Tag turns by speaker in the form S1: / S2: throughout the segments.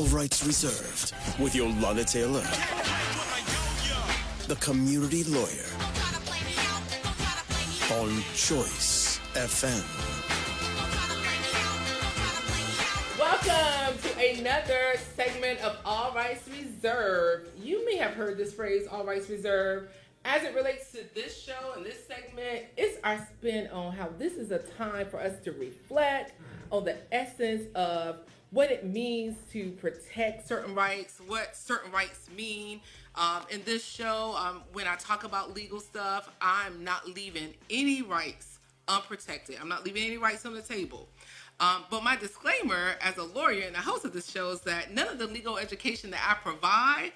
S1: All rights reserved with Yolanda Taylor, the community lawyer on Choice FM.
S2: Welcome to another segment of All Rights Reserved. You may have heard this phrase, All Rights Reserved. As it relates to this show and this segment, it's our spin on how this is a time for us to reflect on the essence of what it means to protect certain rights, what certain rights mean. In this show, when I talk about legal stuff, I'm not leaving any rights unprotected. I'm not leaving any rights on the table. But my disclaimer as a lawyer and the host of this show is that none of the legal education that I provide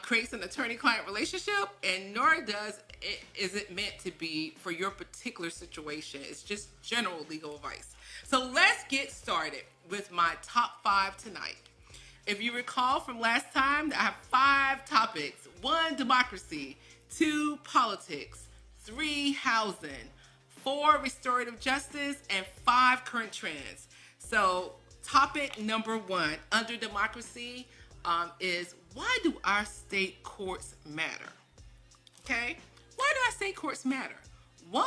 S2: creates an attorney-client relationship, and nor is it meant to be for your particular situation. It's just general legal advice. So let's get started with my top 5 tonight. If you recall from last time, I have 5 topics. 1, democracy. 2, politics. 3, housing. 4, restorative justice. And 5, current trends. So topic number 1 under democracy is, why do our state courts matter? Okay? Why do our state courts matter? 1,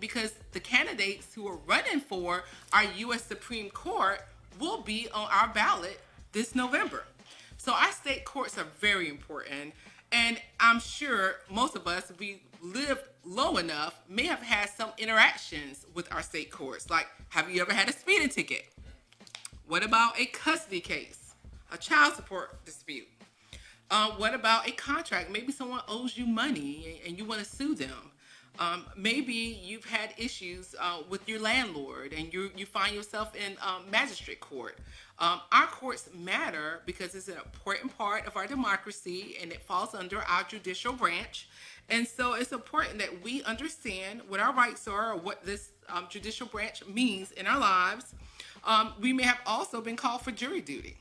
S2: because the candidates who are running for our U.S. Supreme Court will be on our ballot this November. So our state courts are very important. And I'm sure most of us, if we live low enough, may have had some interactions with our state courts. Like, have you ever had a speeding ticket? What about a custody case? A child support dispute? What about a contract? Maybe someone owes you money and you want to sue them. Maybe you've had issues with your landlord and you find yourself in magistrate court. Our courts matter because it's an important part of our democracy and it falls under our judicial branch. And so it's important that we understand what our rights are or what this judicial branch means in our lives. We may have also been called for jury duty.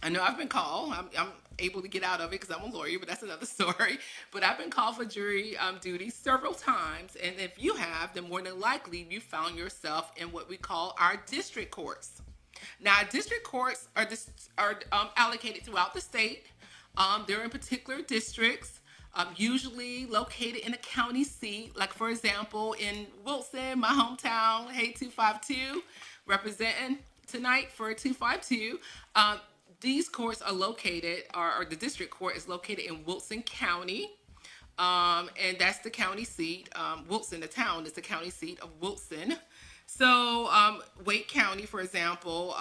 S2: I know I've been called. I'm able to get out of it because I'm a lawyer, but that's another story. But I've been called for jury duty several times. And if you have, then more than likely you found yourself in what we call our district courts. Now, district courts are allocated throughout the state. They're in particular districts, usually located in a county seat. Like, for example, in Wilson, my hometown, hey, 252, representing tonight for 252. These courts are located, or the district court is located in Wilson County, and that's the county seat. Wilson, the town, is the county seat of Wilson. So Wake County, for example,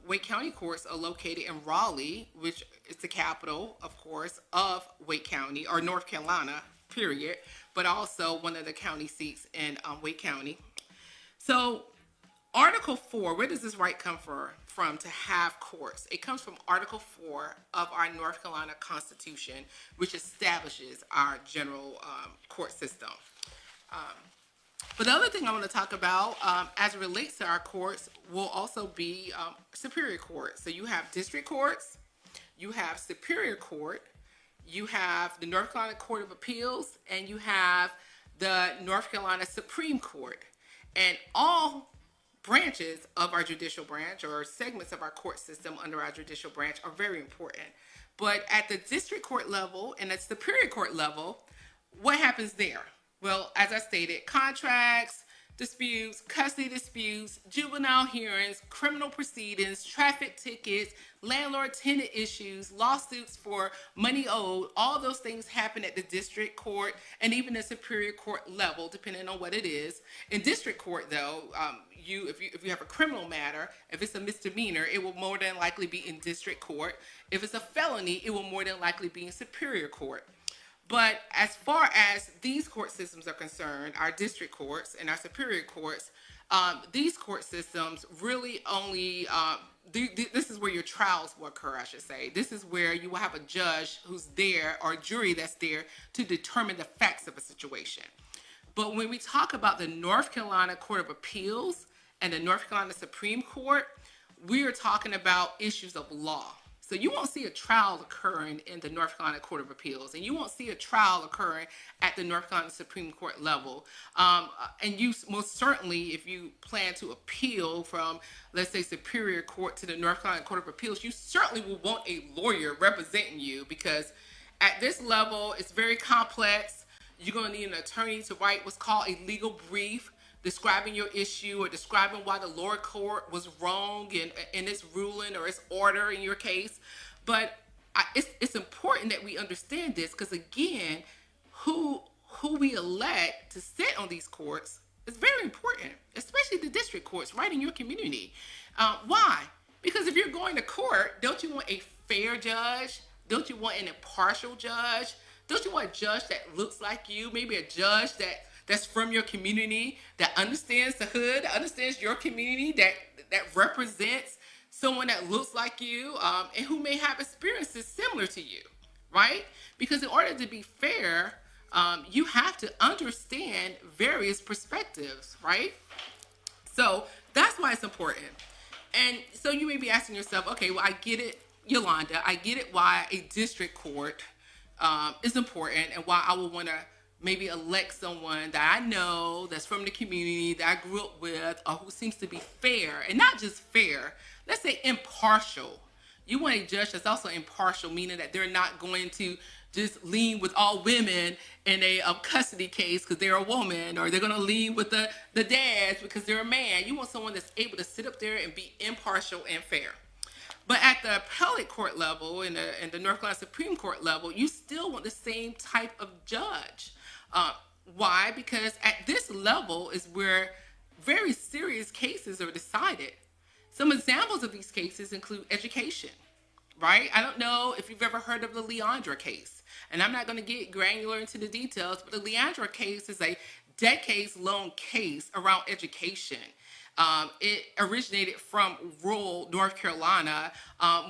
S2: Wake County courts are located in Raleigh, which is the capital, of course, of Wake County, or North Carolina, period, but also one of the county seats in Wake County. So Article 4, where does this right come from to have courts? It comes from Article 4 of our North Carolina Constitution, which establishes our general court system. But the other thing I want to talk about as it relates to our courts will also be superior court. So you have district courts, you have superior court, you have the North Carolina Court of Appeals, and you have the North Carolina Supreme Court. And all branches of our judicial branch or segments of our court system under our judicial branch are very important. But at the district court level and at superior court level, what happens there? Well, as I stated, contracts, disputes, custody disputes, juvenile hearings, criminal proceedings, traffic tickets, landlord-tenant issues, lawsuits for money owed, all those things happen at the district court and even the superior court level, depending on what it is. In district court, though, if you have a criminal matter, if it's a misdemeanor, it will more than likely be in district court. If it's a felony, it will more than likely be in superior court. But as far as these court systems are concerned, our district courts and our superior courts, these court systems really only, this is where your trials will occur, I should say. This is where you will have a judge who's there or a jury that's there to determine the facts of a situation. But when we talk about the North Carolina Court of Appeals and the North Carolina Supreme Court, we are talking about issues of law. So you won't see a trial occurring in the North Carolina Court of Appeals, and you won't see a trial occurring at the North Carolina Supreme Court level. And you most certainly, if you plan to appeal from, let's say, Superior Court to the North Carolina Court of Appeals, you certainly will want a lawyer representing you, because at this level, it's very complex. You're going to need an attorney to write what's called a legal brief, describing your issue or describing why the lower court was wrong in its ruling or its order in your case. But it's important that we understand this, because again, who we elect to sit on these courts is very important, especially the district courts right in your community. Why? Because if you're going to court, don't you want a fair judge? Don't you want an impartial judge? Don't you want a judge that looks like you? Maybe a judge that's from your community, that understands the hood, that understands your community, that represents someone that looks like you, and who may have experiences similar to you, right? Because in order to be fair, you have to understand various perspectives, right? So that's why it's important. And so you may be asking yourself, okay, well, I get it, Yolanda, I get it why a district court is important, and why I would want to maybe elect someone that I know, that's from the community, that I grew up with, or who seems to be fair, and not just fair, let's say impartial. You want a judge that's also impartial, meaning that they're not going to just lean with all women in a custody case because they're a woman, or they're going to lean with the dads because they're a man. You want someone that's able to sit up there and be impartial and fair. But at the appellate court level, in the North Carolina Supreme Court level, you still want the same type of judge. Why? Because at this level is where very serious cases are decided. Some examples of these cases include education, right? I don't know if you've ever heard of the Leandra case, and I'm not going to get granular into the details, but the Leandra case is a decades-long case around education. It originated from rural North Carolina,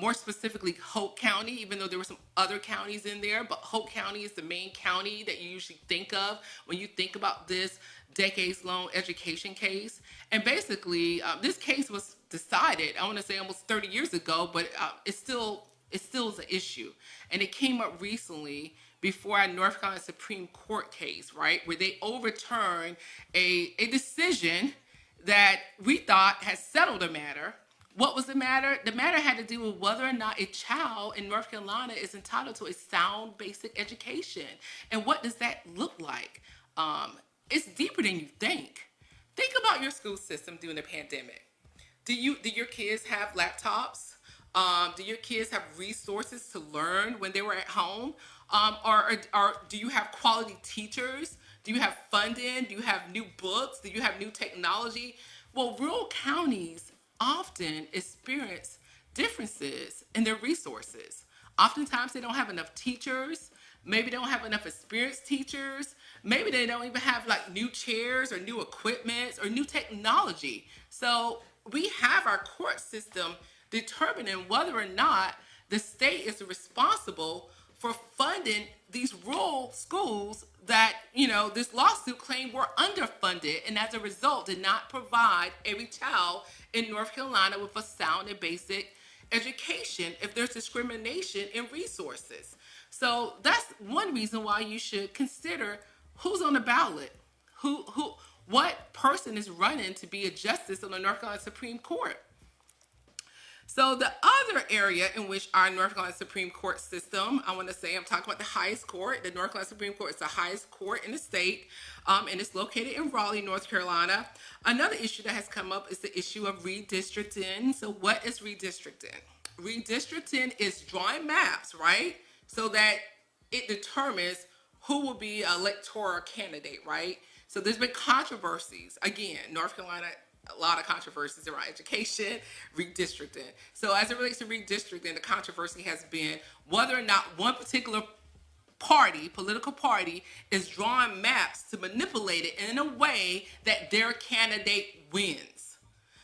S2: more specifically Hope County, even though there were some other counties in there, but Hope County is the main county that you usually think of when you think about this decades-long education case. And basically, this case was decided, I want to say almost 30 years ago, but it still is an issue. And it came up recently before our North Carolina Supreme Court case, right, where they overturned a decision that we thought had settled the matter. What was the matter? The matter had to do with whether or not a child in North Carolina is entitled to a sound basic education. And what does that look like? It's deeper than you think. Think about your school system during the pandemic. Do your kids have laptops? Do your kids have resources to learn when they were at home? Or do you have quality teachers? Do you have funding? Do you have new books? Do you have new technology? Well, rural counties often experience differences in their resources. Oftentimes they don't have enough teachers. Maybe they don't have enough experienced teachers. Maybe they don't even have like new chairs or new equipment or new technology. So we have our court system determining whether or not the state is responsible for funding these rural schools that, this lawsuit claimed were underfunded, and as a result did not provide every child in North Carolina with a sound and basic education if there's discrimination in resources. So that's one reason why you should consider who's on the ballot, what person is running to be a justice on the North Carolina Supreme Court. So the other area in which our North Carolina Supreme Court system, I'm talking about the highest court. The North Carolina Supreme Court is the highest court in the state, and it's located in Raleigh, North Carolina. Another issue that has come up is the issue of redistricting. So what is redistricting? Redistricting is drawing maps, right? So that it determines who will be an electoral candidate, right? So there's been controversies. Again, North Carolina, a lot of controversies around education, redistricting. So as it relates to redistricting, the controversy has been whether or not one particular political party, is drawing maps to manipulate it in a way that their candidate wins.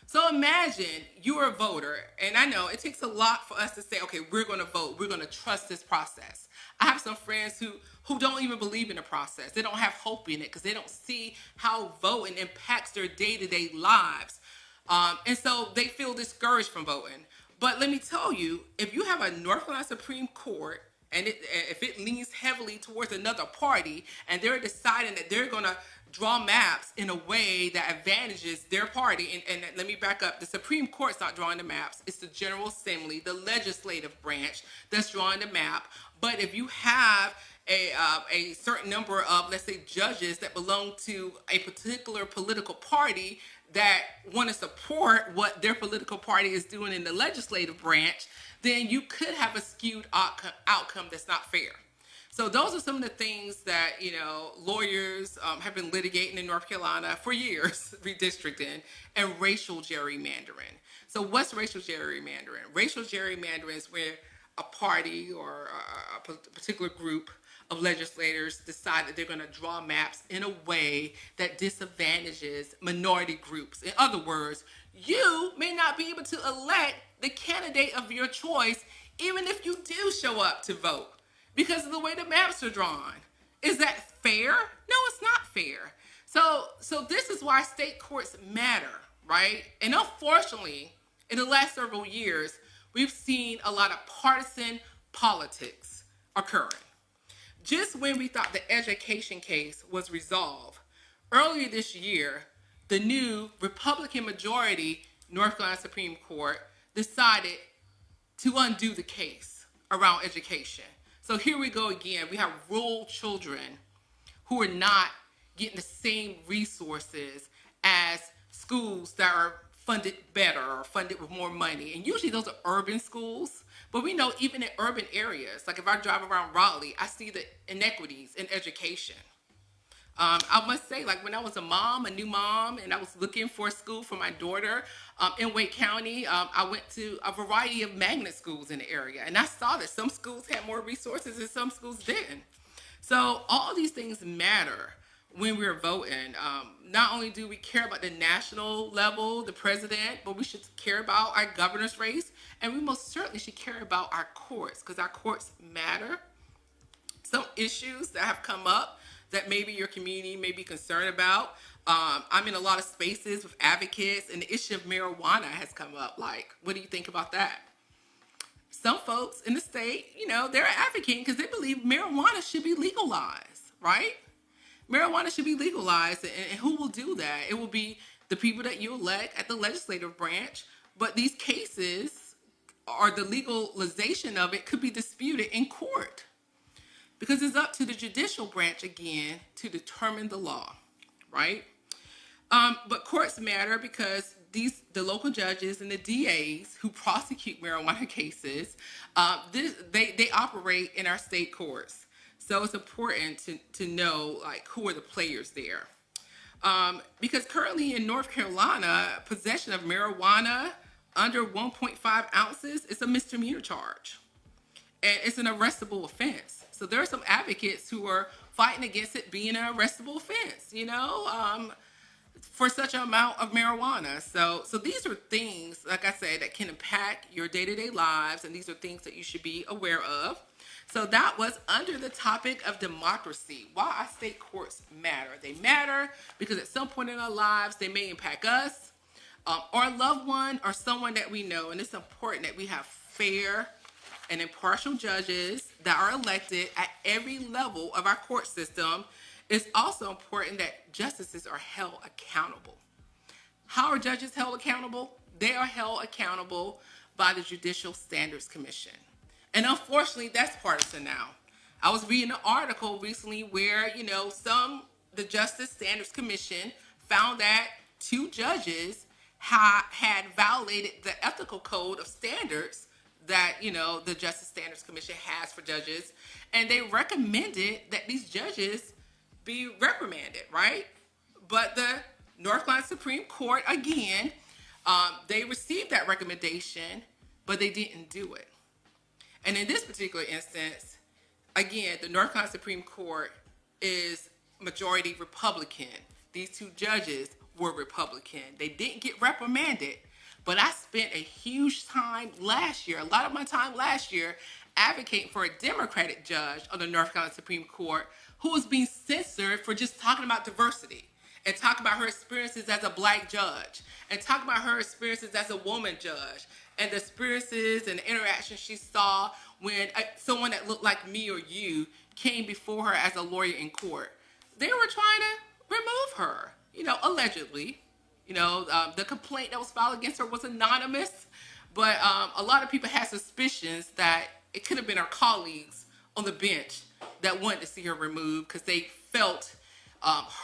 S2: So imagine you're a voter, and I know it takes a lot for us to say, okay, we're going to vote. We're going to trust this process. I have some friends who don't even believe in the process. They don't have hope in it because they don't see how voting impacts their day-to-day lives. And so they feel discouraged from voting. But let me tell you, if you have a North Carolina Supreme Court and if it leans heavily towards another party and they're deciding that they're going to draw maps in a way that advantages their party, and let me back up, the Supreme Court's not drawing the maps, it's the General Assembly, the legislative branch that's drawing the map. But if you have a certain number of, let's say, judges that belong to a particular political party that want to support what their political party is doing in the legislative branch, then you could have a skewed outcome that's not fair. So those are some of the things that, lawyers have been litigating in North Carolina for years, redistricting, and racial gerrymandering. So what's racial gerrymandering? Racial gerrymandering is where a party or a particular group of legislators decide that they're going to draw maps in a way that disadvantages minority groups. In other words, you may not be able to elect the candidate of your choice, even if you do show up to vote, because of the way the maps are drawn. Is that fair? No, it's not fair. So this is why state courts matter, right? And unfortunately, in the last several years, we've seen a lot of partisan politics occurring. Just when we thought the education case was resolved, earlier this year, the new Republican majority North Carolina Supreme Court decided to undo the case around education. So here we go again. We have rural children who are not getting the same resources as schools that are funded better or funded with more money. And usually those are urban schools. But we know even in urban areas, like if I drive around Raleigh, I see the inequities in education. I must say, like when I was a new mom, and I was looking for a school for my daughter in Wake County, I went to a variety of magnet schools in the area. And I saw that some schools had more resources and some schools didn't. So all these things matter when we're voting. Not only do we care about the national level, the president, but we should care about our governor's race. And we most certainly should care about our courts, because our courts matter. Some issues that have come up that maybe your community may be concerned about. I'm in a lot of spaces with advocates, and the issue of marijuana has come up. Like, what do you think about that? Some folks in the state, they're advocating because they believe marijuana should be legalized, right? Marijuana should be legalized, and who will do that? It will be the people that you elect at the legislative branch, but these cases, or the legalization of it, could be disputed in court, because it's up to the judicial branch again to determine the law, right? But courts matter because the local judges and the DAs who prosecute marijuana cases, they operate in our state courts. So it's important to know like who are the players there. Because currently in North Carolina, possession of marijuana under 1.5 ounces is a misdemeanor charge. And it's an arrestable offense. So there are some advocates who are fighting against it being an arrestable offense, for such an amount of marijuana. So these are things, like I said, that can impact your day-to-day lives, and these are things that you should be aware of. So that was under the topic of democracy, why our state courts matter. They matter because at some point in our lives, they may impact us, or a loved one, or someone that we know. And it's important that we have fair and impartial judges that are elected at every level of our court system. It's also important that justices are held accountable. How are judges held accountable? They are held accountable by the Judicial Standards Commission. And unfortunately, that's partisan now. I was reading an article recently where, the Justice Standards Commission found that 2 judges had violated the ethical code of standards that, the Justice Standards Commission has for judges. And they recommended that these judges be reprimanded, right? But the North Carolina Supreme Court, again, they received that recommendation, but they didn't do it. And in this particular instance, again, the North Carolina Supreme Court is majority Republican. These 2 judges were Republican. They didn't get reprimanded, but I spent a huge time last year, a lot of my time last year, advocating for a Democratic judge on the North Carolina Supreme Court who was being censored for just talking about diversity and talking about her experiences as a Black judge and talking about her experiences as a woman judge and the experiences and the interactions she saw when someone that looked like me or you came before her as a lawyer in court. They were trying to remove her, allegedly. The complaint that was filed against her was anonymous, but a lot of people had suspicions that it could have been her colleagues on the bench that wanted to see her removed because they felt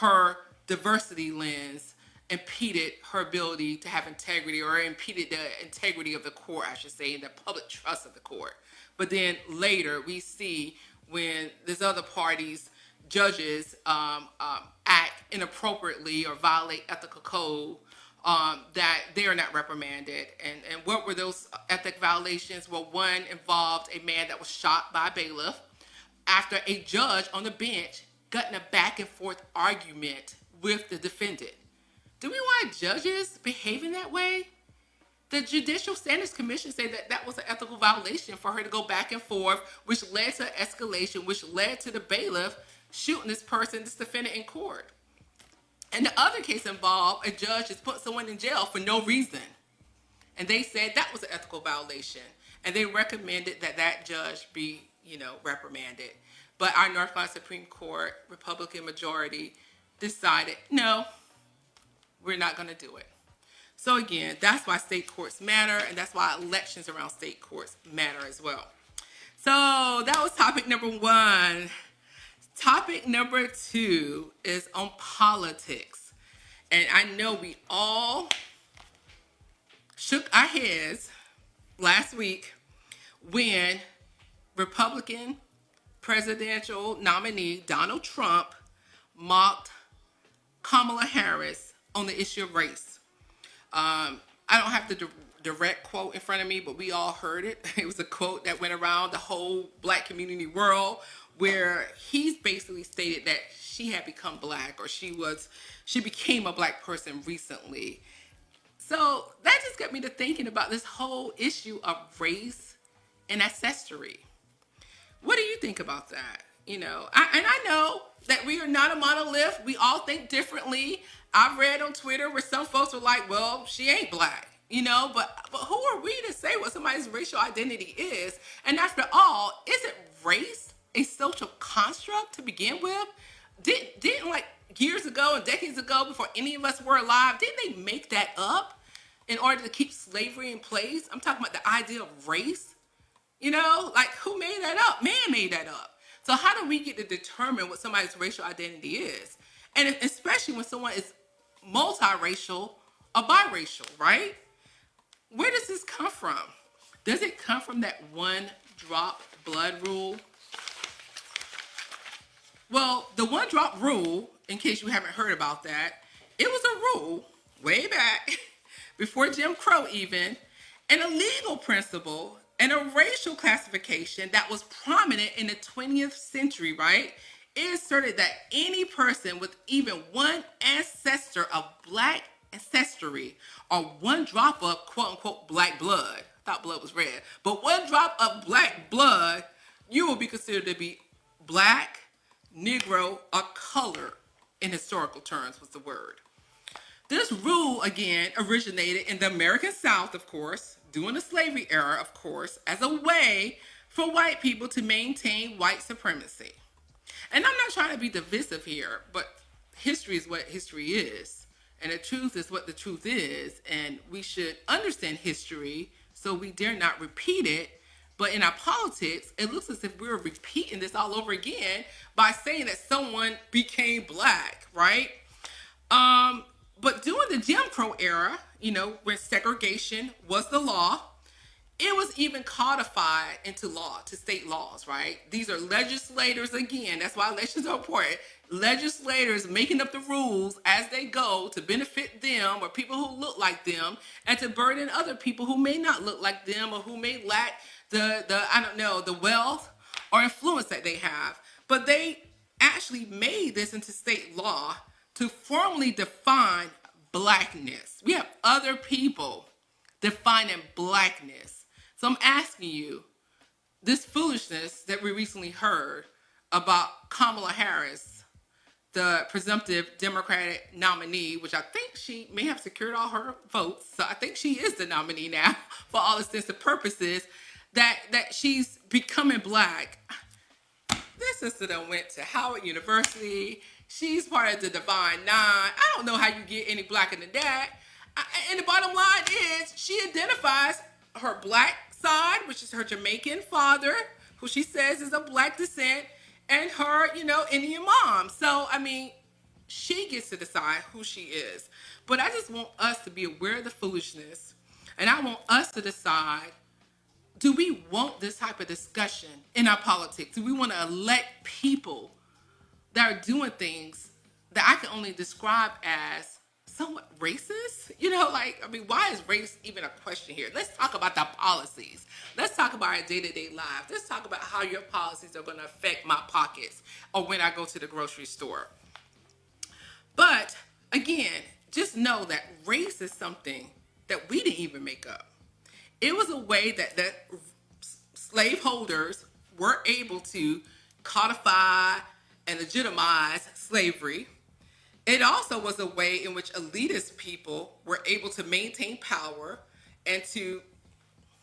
S2: her diversity lens impeded her ability to have integrity, or impeded the integrity of the court, I should say, and the public trust of the court. But then later we see when this other party's judges act inappropriately or violate ethical code, that they are not reprimanded. And what were those ethic violations? Well, one involved a man that was shot by a bailiff after a judge on the bench got in a back and forth argument with the defendant. Do we want judges behaving that way? The Judicial Standards Commission said that that was an ethical violation for her to go back and forth, which led to escalation, which led to the bailiff shooting this defendant in court. And the other case involved a judge has put someone in jail for no reason. And they said that was an ethical violation. And they recommended that that judge be, reprimanded. But our North Carolina Supreme Court, Republican majority, decided, no, we're not going to do it. So again, that's why state courts matter, and that's why elections around state courts matter as well. So that was topic number 1. Topic number 2 is on politics. And I know we all shook our heads last week when Republican presidential nominee Donald Trump mocked Kamala Harris on the issue of race. I don't have the direct quote in front of me, but we all heard it. It was a quote that went around the whole black community world, where he's basically stated that she had become black, or she became a black person recently. So that just got me to thinking about this whole issue of race and ancestry. What do you think about that? I know that we are not a monolith. We all think differently. I've read on Twitter where some folks were like, well, she ain't black, but who are we to say what somebody's racial identity is? And after all, isn't race a social construct to begin with? Didn't like years ago and decades ago, before any of us were alive, didn't they make that up in order to keep slavery in place? I'm talking about the idea of race. Like, who made that up? Man made that up. So how do we get to determine what somebody's racial identity is? And especially when someone is multiracial or biracial, right? Where does this come from? Does it come from that one drop blood rule? Well, the one drop rule, in case you haven't heard about that, it was a rule way back before Jim Crow even, and a legal principle and a racial classification that was prominent in the 20th century, right? It asserted that any person with even one ancestor of black ancestry, or one drop of quote-unquote black blood, I thought blood was red, but one drop of black blood, you will be considered to be black, Negro, or colored in historical terms was the word. This rule, again, originated in the American South, of course, during the slavery era, of course, as a way for white people to maintain white supremacy. And I'm not trying to be divisive here, but history is what history is. And the truth is what the truth is. And we should understand history so we dare not repeat it. But in our politics, it looks as if we're repeating this all over again by saying that someone became black, right? But during the Jim Crow era, where segregation was the law, it was even codified into law, to state laws, right? These are legislators, again, that's why elections are important. Legislators making up the rules as they go to benefit them or people who look like them, and to burden other people who may not look like them or who may lack the wealth or influence that they have. But they actually made this into state law to formally define blackness. We have other people defining blackness. So I'm asking you, this foolishness that we recently heard about Kamala Harris the presumptive Democratic nominee, which I think she may have secured all her votes. So I think she is the nominee now for all intents and purposes, that she's becoming black. This sister done went to Howard University. She's part of the Divine Nine. I don't know how you get any blacker than that. And the bottom line is she identifies her black side, which is her Jamaican father, who she says is of black descent, and her, Indian mom. So, I mean, she gets to decide who she is. But I just want us to be aware of the foolishness. And I want us to decide, do we want this type of discussion in our politics? Do we want to elect people that are doing things that I can only describe as somewhat racist? Why is race even a question here? Let's talk about the policies. Let's talk about our day-to-day lives. Let's talk about how your policies are going to affect my pockets or when I go to the grocery store. But again, just know that race is something that we didn't even make up. It was a way that slaveholders were able to codify and legitimize slavery. It also was a way in which elitist people were able to maintain power and to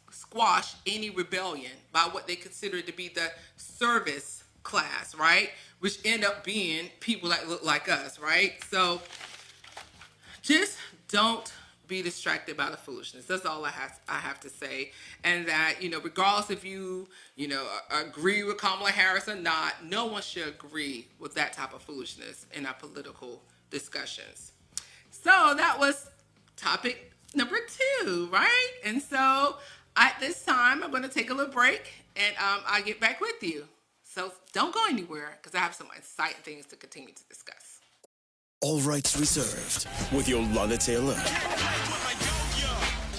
S2: squash any rebellion by what they considered to be the service class, right? Which end up being people that look like us, right? So just don't be distracted by the foolishness. That's all I have to say. And that, regardless if you agree with Kamala Harris or not, no one should agree with that type of foolishness in our political discussions. So that was topic number 2, right? And so at this time, I'm going to take a little break and I'll get back with you. So don't go anywhere because I have some exciting things to continue to discuss.
S1: All rights reserved with Yolanda Taylor,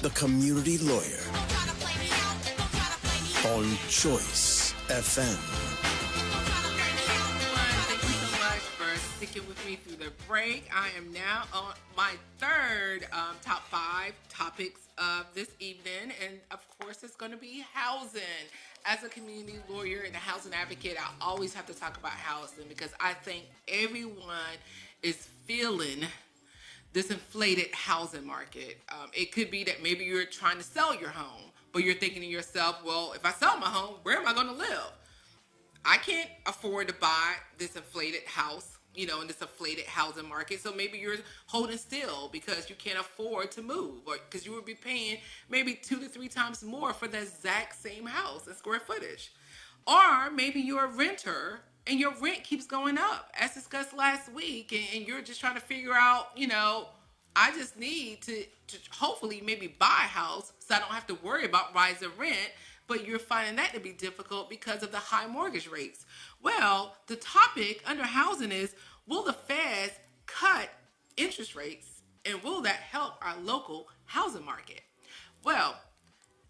S1: the community lawyer on Choice FM.
S2: Thank you so much for sticking with me through the break. I am now on my third top 5 topics of this evening, and of course it's going to be housing. As a community lawyer and a housing advocate, I always have to talk about housing because I think everyone is feeling this inflated housing market. It could be that maybe you're trying to sell your home, but you're thinking to yourself, well, if I sell my home, where am I going to live? I can't afford to buy this inflated house, in this inflated housing market. So maybe you're holding still because you can't afford to move, or because you would be paying maybe 2 to 3 times more for the exact same house and square footage. Or maybe you're a renter and your rent keeps going up, as discussed last week, and you're just trying to figure out, I just need to hopefully maybe buy a house so I don't have to worry about rising rent, but you're finding that to be difficult because of the high mortgage rates. Well, the topic under housing is, will the Fed cut interest rates, and will that help our local housing market? Well,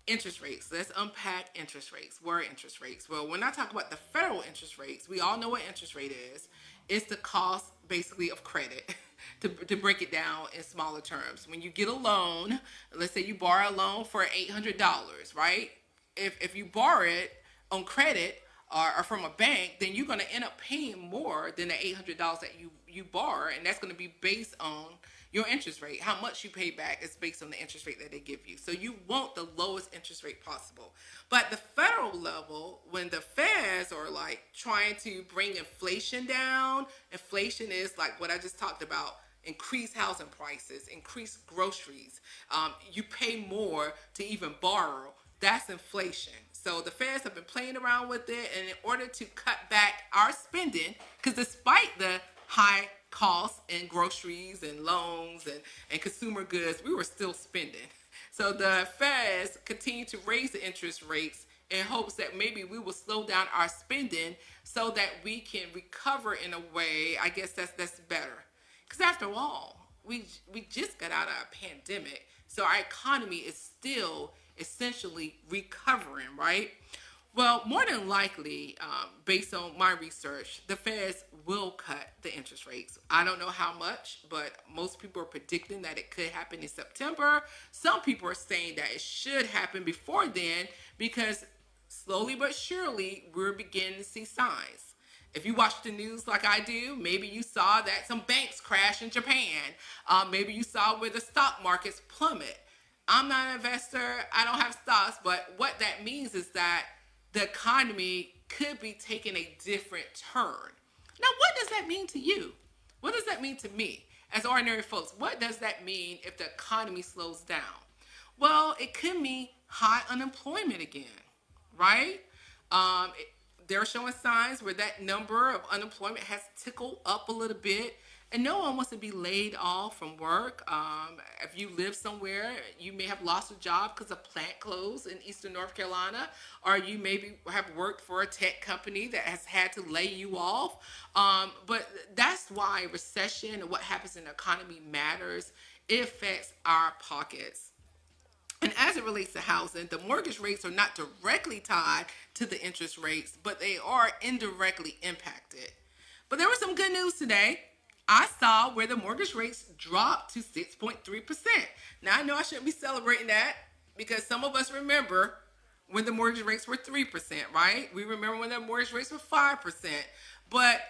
S2: interest rates. Let's unpack interest rates. What are interest rates? Well, when I talk about the federal interest rates, we all know what interest rate is. It's the cost, basically, of credit. To break it down in smaller terms. When you get a loan, let's say you borrow a loan for $800, right? If you borrow it on credit or from a bank, then you're going to end up paying more than the $800 that you borrow, and that's going to be based on your interest rate. How much you pay back is based on the interest rate that they give you. So you want the lowest interest rate possible. But at the federal level, when the feds are like trying to bring inflation down, inflation is like what I just talked about, increase housing prices, increase groceries. You pay more to even borrow. That's inflation. So the feds have been playing around with it, and in order to cut back our spending, because despite the high costs in groceries and loans and consumer goods, we were still spending. So the feds continue to raise the interest rates in hopes that maybe we will slow down our spending so that we can recover in a way, I guess that's better. Because after all, we just got out of a pandemic, so our economy is still essentially recovering, right? Well, more than likely, based on my research, the Feds will cut the interest rates. I don't know how much, but most people are predicting that it could happen in September. Some people are saying that it should happen before then because slowly but surely we're beginning to see signs. If you watch the news like I do, maybe you saw that some banks crash in Japan. Maybe you saw where the stock markets plummet. I'm not an investor. I don't have stocks, but what that means is that the economy could be taking a different turn. Now, what does that mean to you? What does that mean to me as ordinary folks? What does that mean if the economy slows down? Well, it could mean high unemployment again, right? Um, it, they're showing signs where that number of unemployment has tickled up a little bit. And no one wants to be laid off from work. If you live somewhere, you may have lost a job because a plant closed in Eastern North Carolina, or you maybe have worked for a tech company that has had to lay you off. But that's why recession and what happens in the economy matters. It affects our pockets. And as it relates to housing, the mortgage rates are not directly tied to the interest rates, but they are indirectly impacted. But there was some good news today. I saw where the mortgage rates dropped to 6.3%. Now, I know I shouldn't be celebrating that because some of us remember when the mortgage rates were 3%, right? We remember when the mortgage rates were 5%. But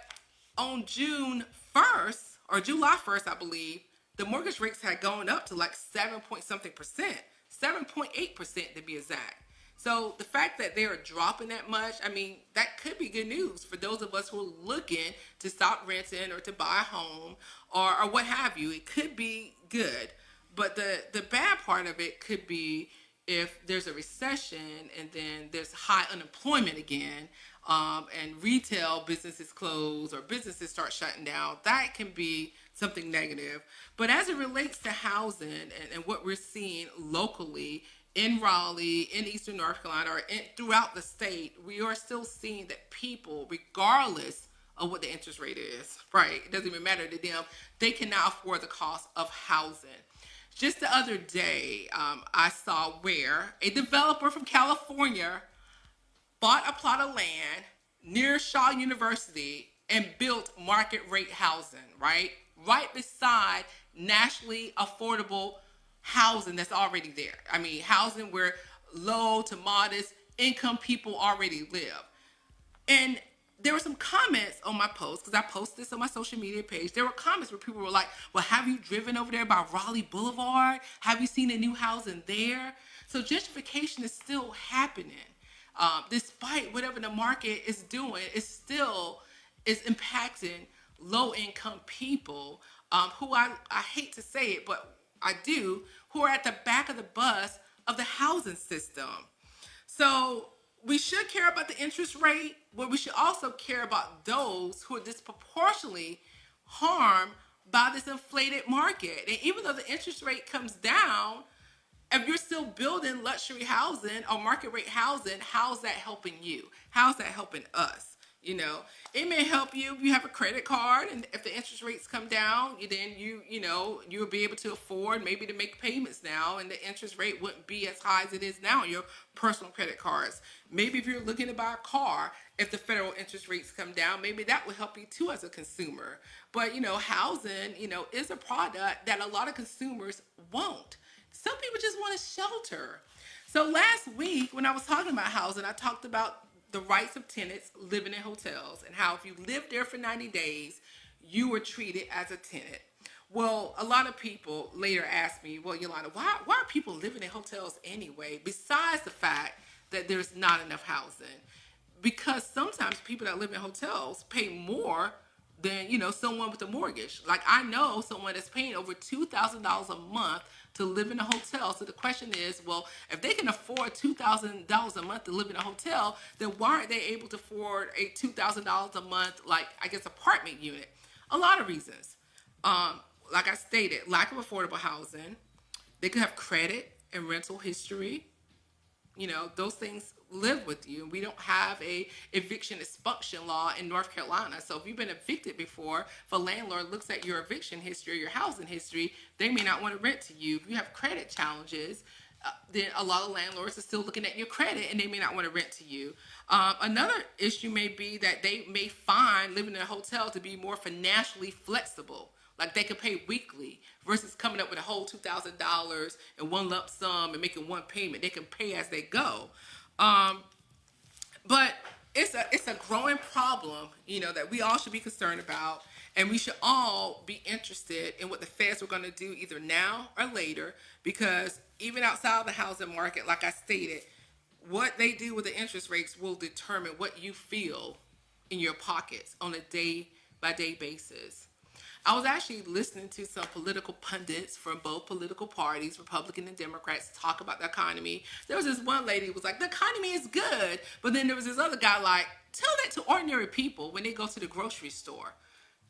S2: on June 1st, or July 1st, I believe, the mortgage rates had gone up to like 7 point something percent, 7.8% to be exact. So the fact that they are dropping that much, I mean, that could be good news for those of us who are looking to stop renting or to buy a home or what have you. It could be good. But the bad part of it could be if there's a recession and then there's high unemployment again, and retail businesses close or businesses start shutting down. That can be something negative. But as it relates to housing and what we're seeing locally in Raleigh, in Eastern North Carolina, or throughout the state, we are still seeing that people, regardless of what the interest rate is, right? It doesn't even matter to them. They cannot afford the cost of housing. Just the other day, I saw where a developer from California bought a plot of land near Shaw University and built market rate housing, right? Right beside nationally affordable housing that's already there. I mean, housing where low to modest income people already live. And there were some comments on my post, because I posted this on my social media page. There were comments where people were like, well, have you driven over there by Raleigh Boulevard? Have you seen a new housing there? So gentrification is still happening. Despite whatever the market is doing, it still is impacting low-income people who I hate to say it, but I do, who are at the back of the bus of the housing system. So we should care about the interest rate, but we should also care about those who are disproportionately harmed by this inflated market. And even though the interest rate comes down, if you're still building luxury housing or market rate housing, how's that helping you? How's that helping us? You know, it may help you if you have a credit card, and if the interest rates come down, then you'll be able to afford maybe to make payments now, and the interest rate wouldn't be as high as it is now on your personal credit cards. Maybe if you're looking to buy a car, if the federal interest rates come down, maybe that will help you too as a consumer. But housing, is a product that a lot of consumers won't. Some people just want a shelter. So last week when I was talking about housing, I talked about the rights of tenants living in hotels and how if you lived there for 90 days, you were treated as a tenant. Well, a lot of people later asked me, well, Yolanda, why are people living in hotels anyway, besides the fact that there's not enough housing? Because sometimes people that live in hotels pay more than, someone with a mortgage. Like I know someone that's paying over $2,000 a month to live in a hotel. So the question is, well, if they can afford $2,000 a month to live in a hotel, then why aren't they able to afford a $2,000 a month, apartment unit? A lot of reasons. Like I stated, lack of affordable housing. They could have credit and rental history. Those things live with you. We don't have a eviction expulsion law in North Carolina. So if you've been evicted before, if a landlord looks at your eviction history or your housing history, they may not want to rent to you. If you have credit challenges, then a lot of landlords are still looking at your credit and they may not want to rent to you. Another issue may be that they may find living in a hotel to be more financially flexible. Like they could pay weekly versus coming up with a whole $2,000 in one lump sum and making one payment. They can pay as they go. But it's a growing problem, that we all should be concerned about, and we should all be interested in what the feds are going to do either now or later, because even outside of the housing market, like I stated, what they do with the interest rates will determine what you feel in your pockets on a day by day basis. I was actually listening to some political pundits from both political parties, Republican and Democrats, talk about the economy. There was this one lady who was like, the economy is good. But then there was this other guy like, tell that to ordinary people when they go to the grocery store.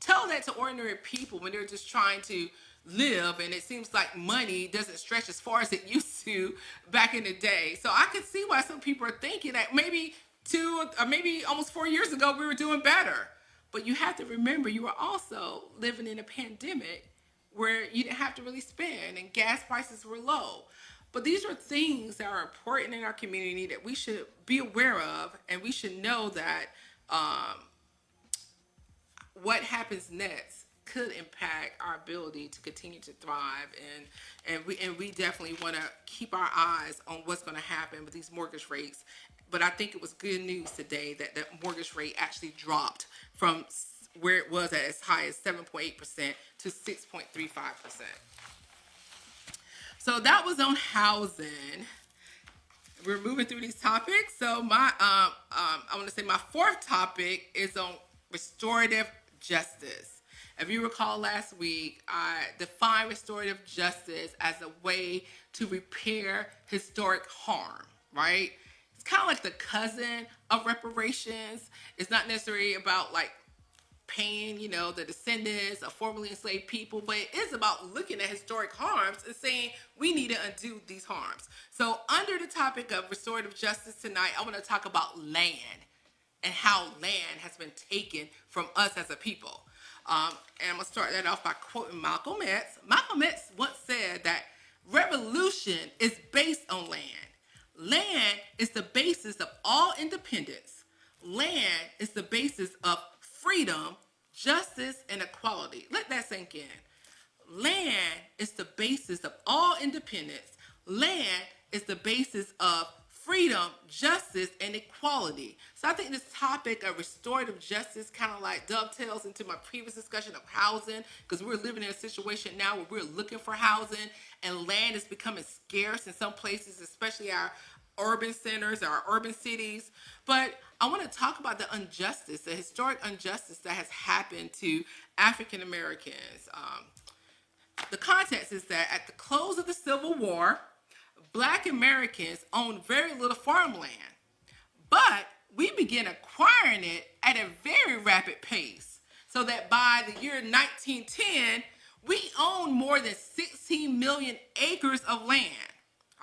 S2: Tell that to ordinary people when they're just trying to live, and it seems like money doesn't stretch as far as it used to back in the day. So I could see why some people are thinking that maybe 2 or maybe almost 4 years ago we were doing better. But you have to remember, you were also living in a pandemic where you didn't have to really spend and gas prices were low. But these are things that are important in our community that we should be aware of, and we should know that what happens next could impact our ability to continue to thrive, and we definitely want to keep our eyes on what's going to happen with these mortgage rates. But I think it was good news today that the mortgage rate actually dropped from where it was at as high as 7.8% to 6.35%. So that was on housing. We're moving through these topics. So I want to say my fourth topic is on restorative justice. If you recall last week, I defined restorative justice as a way to repair historic harm, right? It's kind of like the cousin of reparations. It's not necessarily about like paying, the descendants of formerly enslaved people, but it is about looking at historic harms and saying we need to undo these harms. So under the topic of restorative justice tonight, I want to talk about land and how land has been taken from us as a people. And I'm going to start that off by quoting Malcolm X. Malcolm X once said that revolution is based on land. Land is the basis of all independence. Land is the basis of freedom, justice, and equality. Let that sink in. Land is the basis of all independence. Land is the basis of freedom, justice, and equality. So I think this topic of restorative justice kind of like dovetails into my previous discussion of housing, because we're living in a situation now where we're looking for housing and land is becoming scarce in some places, especially our urban centers, our urban cities. But I want to talk about the injustice, the historic injustice that has happened to African Americans. The context is that at the close of the Civil War, Black Americans owned very little farmland, but we began acquiring it at a very rapid pace, so that by the year 1910, we owned more than 16 million acres of land.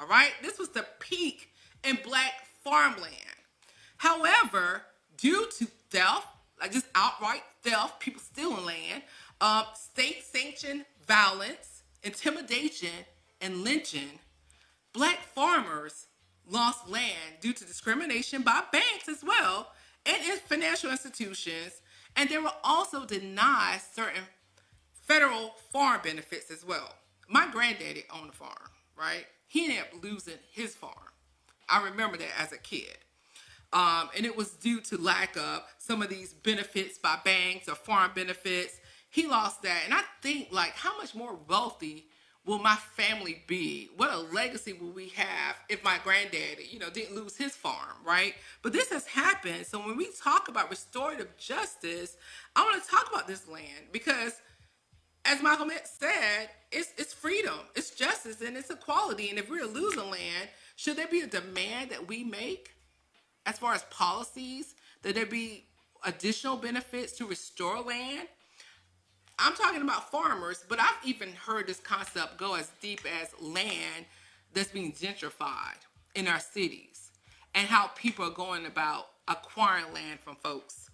S2: All right, this was the peak in Black farmland. However, due to theft, like just outright theft, people stealing land, state-sanctioned violence, intimidation, and lynching, Black farmers lost land due to discrimination by banks as well and in financial institutions, and they were also denied certain federal farm benefits as well. My granddaddy owned a farm, right? He ended up losing his farm. I remember that as a kid. And it was due to lack of some of these benefits by banks or farm benefits. He lost that. And I think, like, how much more wealthy will my family be? What a legacy will we have if my granddaddy, didn't lose his farm, right? But this has happened. So when we talk about restorative justice, I want to talk about this land because, as Malcolm X said, it's freedom, it's justice, and it's equality. And if we're losing land, should there be a demand that we make as far as policies, that there be additional benefits to restore land? I'm talking about farmers, but I've even heard this concept go as deep as land that's being gentrified in our cities and how people are going about acquiring land from folks.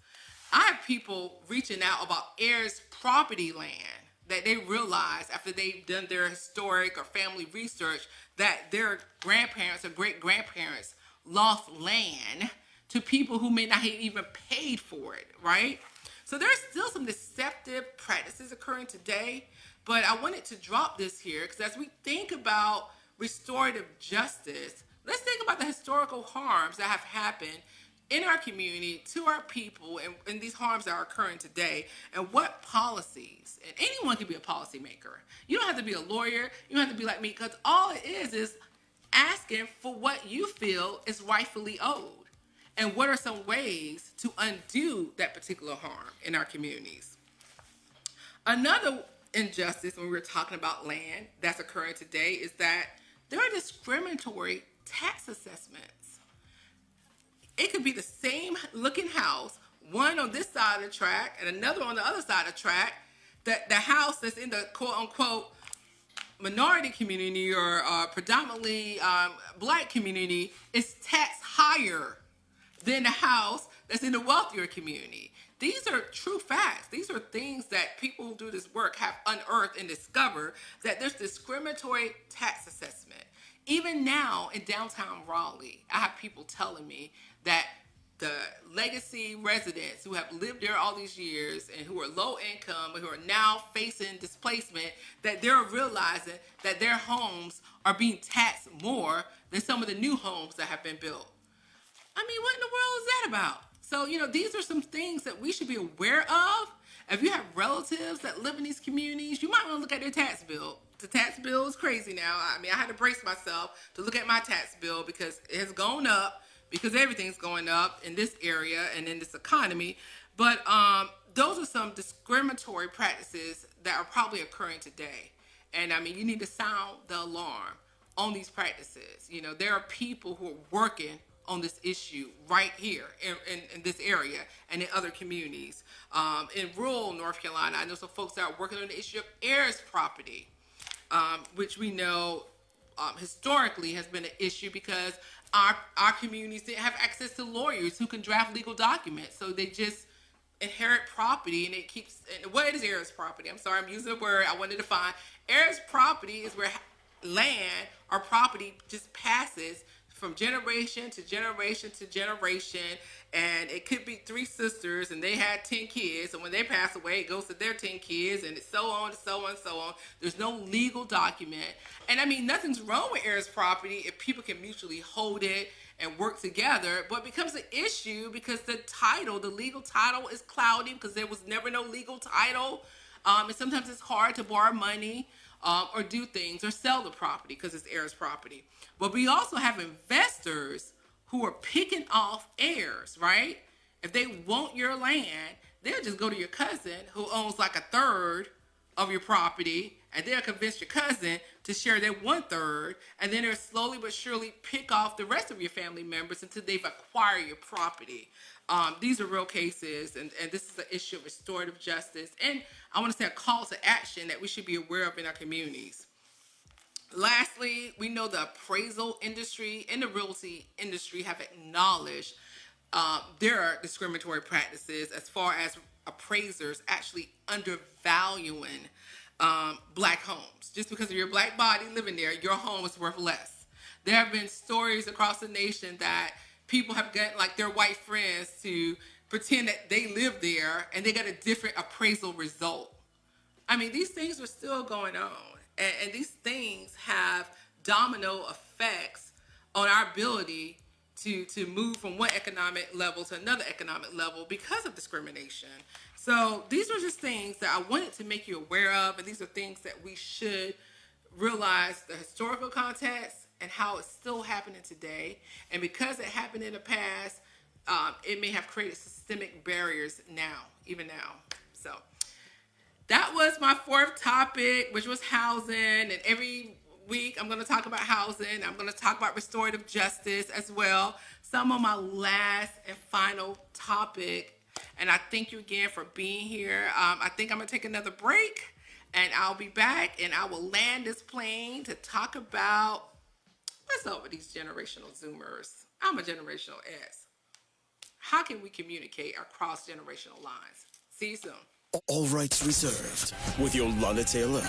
S2: I have people reaching out about heirs property land that they realize after they've done their historic or family research that their grandparents or great-grandparents lost land to people who may not have even paid for it, right? So there's still some deceptive practices occurring today, but I wanted to drop this here because as we think about restorative justice, let's think about the historical harms that have happened in our community, to our people, and these harms that are occurring today, and what policies, and anyone can be a policymaker. You don't have to be a lawyer, you don't have to be like me, because all it is asking for what you feel is rightfully owed. And what are some ways to undo that particular harm in our communities? Another injustice when we're talking about land that's occurring today is that there are discriminatory tax assessments. It could be the same looking house, one on this side of the track and another on the other side of the track. That the house that's in the quote unquote minority community or predominantly black community is taxed higher than the house that's in the wealthier community. These are true facts. These are things that people who do this work have unearthed and discovered, that there's discriminatory tax assessment. Even now in downtown Raleigh, I have people telling me that the legacy residents who have lived there all these years and who are low income, who are now facing displacement, that they're realizing that their homes are being taxed more than some of the new homes that have been built. I mean, what in the world is that about? So, these are some things that we should be aware of. If you have relatives that live in these communities, you might want to look at their tax bill. The tax bill is crazy now. I mean, I had to brace myself to look at my tax bill because it has gone up, because everything's going up in this area and in this economy. But those are some discriminatory practices that are probably occurring today. And I mean, you need to sound the alarm on these practices. There are people who are working on this issue right here in this area and in other communities. In rural North Carolina, I know some folks that are working on the issue of heirs property, which we know historically has been an issue because our communities didn't have access to lawyers who can draft legal documents. So they just inherit property, and it keeps, and what is heirs property? I'm sorry, I'm using a word I wanted to define. Heirs property is where land or property just passes from generation to generation to generation, and it could be 3 sisters and they had 10 kids, and when they pass away it goes to their 10 kids, and it's so on and so on and so on. There's no legal document, and I mean, nothing's wrong with heirs property if people can mutually hold it and work together, but it becomes an issue because the legal title is cloudy because there was never no legal title, and sometimes it's hard to borrow money or do things or sell the property because it's heirs property. But we also have investors who are picking off heirs, right? If they want your land, they'll just go to your cousin who owns like a third of your property, and they'll convince your cousin to share their 1/3, and then they'll slowly but surely pick off the rest of your family members until they've acquired your property. These are real cases, and this is an issue of restorative justice, and I want to say a call to action that we should be aware of in our communities. Lastly, we know the appraisal industry and the realty industry have acknowledged there are discriminatory practices as far as appraisers actually undervaluing black homes. Just because of your black body living there, your home is worth less. There have been stories across the nation that people have gotten like their white friends to pretend that they live there and they got a different appraisal result. I mean, these things are still going on. And these things have domino effects on our ability to move from one economic level to another economic level because of discrimination. So these are just things that I wanted to make you aware of, and these are things that we should realize the historical context and how it's still happening today. And because it happened in the past, it may have created systemic barriers now, even now. So that was my 4th topic, which was housing. And every week I'm going to talk about housing. I'm going to talk about restorative justice as well. So I'm on my last and final topic. And I thank you again for being here. I think I'm going to take another break, and I'll be back, and I will land this plane to talk about what's up with these generational Zoomers. I'm a generational S. How can we communicate across generational lines? See you soon.
S1: All rights reserved with Yolanda Taylor,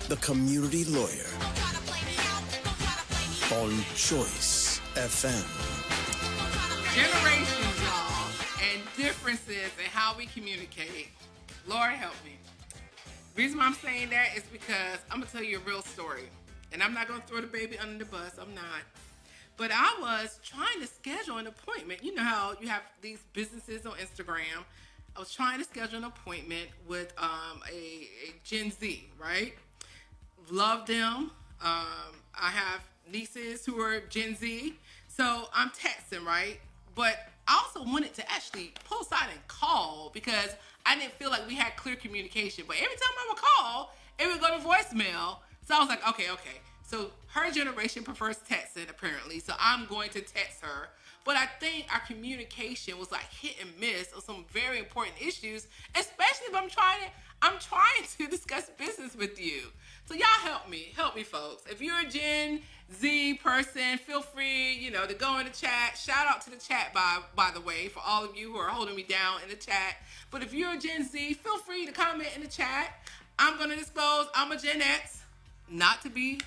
S1: the community lawyer on Choice FM.
S2: Generations, y'all, and differences in how we communicate. Lord help me. The reason why I'm saying that is because I'm going to tell you a real story. And I'm not going to throw the baby under the bus. I'm not. But I was trying to schedule an appointment. You know how you have these businesses on Instagram. I was trying to schedule an appointment with a Gen Z, right? Love them. I have nieces who are Gen Z. So I'm texting, right? But I also wanted to actually pull aside and call because I didn't feel like we had clear communication. But every time I would call, it would go to voicemail. So I was like, okay. So her generation prefers texting, apparently. So I'm going to text her. But I think our communication was like hit and miss on some very important issues, especially if I'm trying to discuss business with you. So y'all help me, folks. If you're a Gen Z person, feel free, to go in the chat. Shout out to the chat, by the way, for all of you who are holding me down in the chat. But if you're a Gen Z, feel free to comment in the chat. I'm going to disclose I'm a Gen X, not to be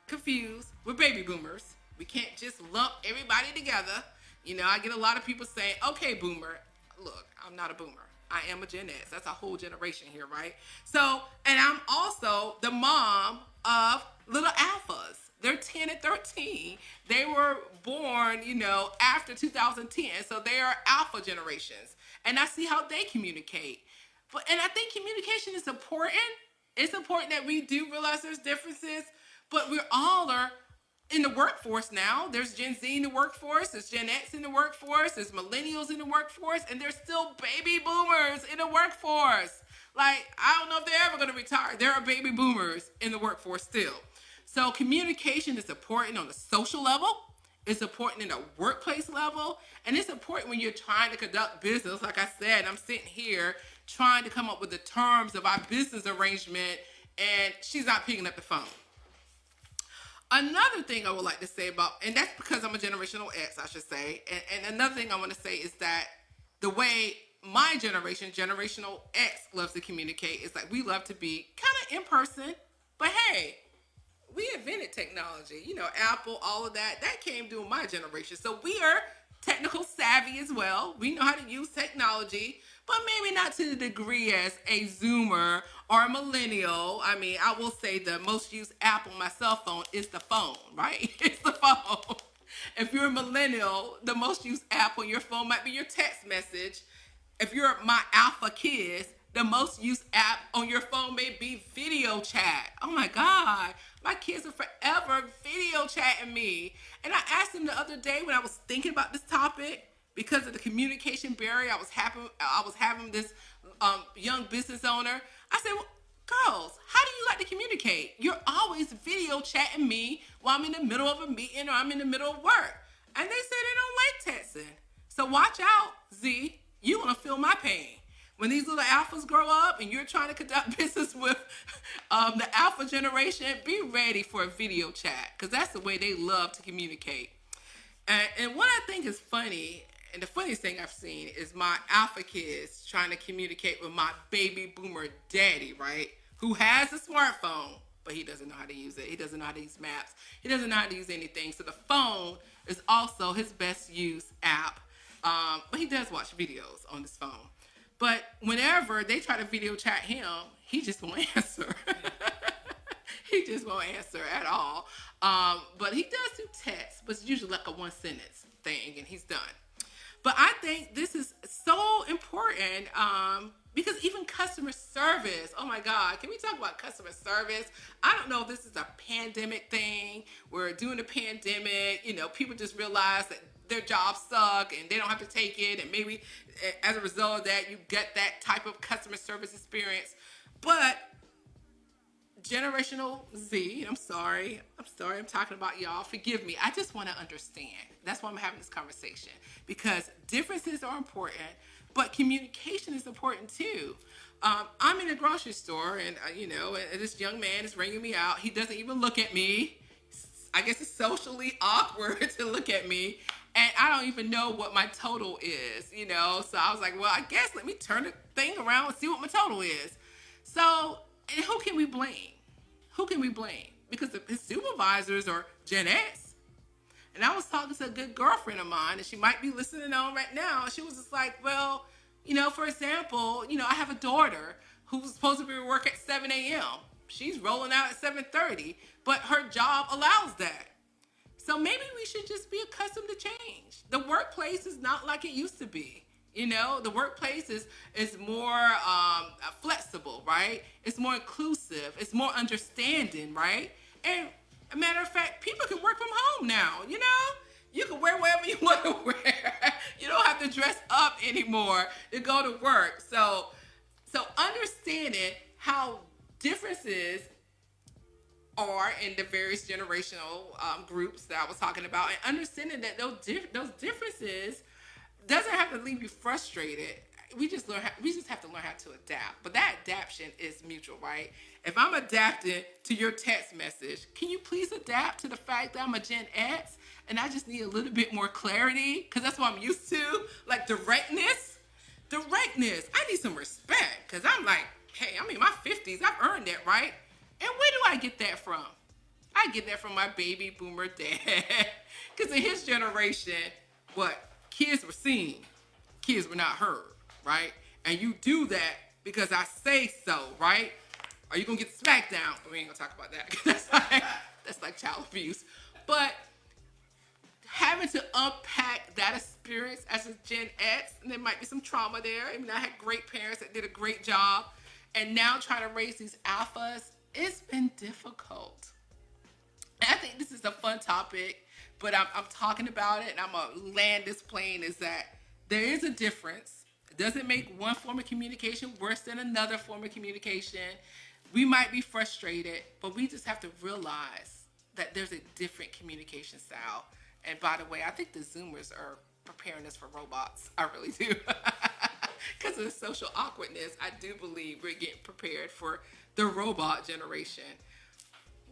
S2: confused with baby boomers. We can't just lump everybody together. I get a lot of people saying, okay, boomer. Look, I'm not a boomer. I am a Gen X. That's a whole generation here, right? So, and I'm also the mom of little alphas. They're 10 and 13. They were born, after 2010. So they are alpha generations. And I see how they communicate. And I think communication is important. It's important that we do realize there's differences, but we all are in the workforce now. There's Gen Z in the workforce, there's Gen X in the workforce, there's millennials in the workforce, and there's still baby boomers in the workforce. Like, I don't know if they're ever going to retire. There are baby boomers in the workforce still. So communication is important on the social level. It's important in a workplace level. And it's important when you're trying to conduct business. Like I said, I'm sitting here trying to come up with the terms of our business arrangement, and she's not picking up the phone. Another thing I would like to say about, and that's because I'm a generational X, I should say. And another thing I want to say is that the way my generation, generational X, loves to communicate is like we love to be kind of in person. But hey, we invented technology. Apple, all of that came during my generation. So we are technical savvy as well. We know how to use technology, but maybe not to the degree as a Zoomer or a millennial. I mean, I will say the most used app on my cell phone is the phone, right? It's the phone. If you're a millennial, the most used app on your phone might be your text message. If you're my alpha kids, the most used app on your phone may be video chat. Oh my God, my kids are forever video chatting me. And I asked them the other day when I was thinking about this topic, because of the communication barrier I was having this young business owner. I said, well, girls, how do you like to communicate? You're always video chatting me while I'm in the middle of a meeting or I'm in the middle of work. And they said they don't like texting. So watch out, Z. You're going to feel my pain. When these little alphas grow up and you're trying to conduct business with the alpha generation, be ready for a video chat, because that's the way they love to communicate. And what I think is funny, and the funniest thing I've seen, is my alpha kids trying to communicate with my baby boomer daddy, right? Who has a smartphone, but he doesn't know how to use it. He doesn't know how to use maps. He doesn't know how to use anything. So the phone is also his best used app. But he does watch videos on his phone. But whenever they try to video chat him, he just won't answer. He just won't answer at all. But he does do text, but it's usually like a one sentence thing, and he's done. But I think this is so important because even customer service, oh my God, can we talk about customer service? I don't know if this is a pandemic thing, where during the pandemic, people just realize that their jobs suck and they don't have to take it, and maybe as a result of that, you get that type of customer service experience. But generational Z, I'm sorry, I'm talking about y'all. Forgive me. I just want to understand. That's why I'm having this conversation, because differences are important, but communication is important too. I'm in a grocery store, and and this young man is ringing me out. He doesn't even look at me. I guess it's socially awkward to look at me, and I don't even know what my total is, So I was like, well, I guess let me turn the thing around and see what my total is. So, and who can we blame? Because his supervisors are Gen X. And I was talking to a good girlfriend of mine, and she might be listening on right now. She was just like, well, for example, I have a daughter who's supposed to be at work at 7 a.m. She's rolling out at 7:30, but her job allows that. So maybe we should just be accustomed to change. The workplace is not like it used to be. You know, the workplace is more flexible, right? It's more inclusive. It's more understanding, right? And a matter of fact, people can work from home now, you know? You can wear whatever you want to wear. You don't have to dress up anymore to go to work. So understanding how differences are in the various generational groups that I was talking about, and understanding that those differences doesn't have to leave you frustrated. We just have to learn how to adapt. But that adaptation is mutual, right? If I'm adapting to your text message, can you please adapt to the fact that I'm a Gen X and I just need a little bit more clarity? Because that's what I'm used to, like directness. I need some respect because I'm like, hey, I'm in my 50s. I've earned that, right? And where do I get that from? I get that from my baby boomer dad. Because in his generation, what? Kids were seen. Kids were not heard, right? And you do that because I say so, right? Are you going to get the smack down? We ain't going to talk about that. That's like child abuse. But having to unpack that experience as a Gen X, and there might be some trauma there. I mean, I had great parents that did a great job. And now trying to raise these alphas, it's been difficult. And I think this is a fun topic, but I'm talking about it, and I'm going to land this plane, is that there is a difference. It doesn't make one form of communication worse than another form of communication. We might be frustrated, but we just have to realize that there's a different communication style. And by the way, I think the Zoomers are preparing us for robots. I really do. Because of the social awkwardness, I do believe we're getting prepared for the robot generation.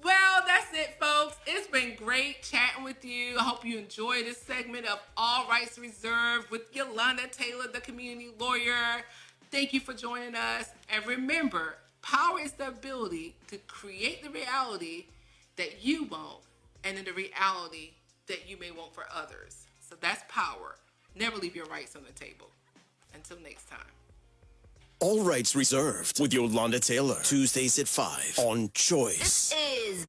S2: Well, that's it, folks. It's been great chatting with you. I hope you enjoyed this segment of All Rights Reserved with Yolanda Taylor, the community lawyer. Thank you for joining us. And remember, power is the ability to create the reality that you want and then the reality that you may want for others. So that's power. Never leave your rights on the table. Until next time.
S1: All Rights Reserved with Yolanda Taylor. Tuesdays at 5 on Choice.
S3: This is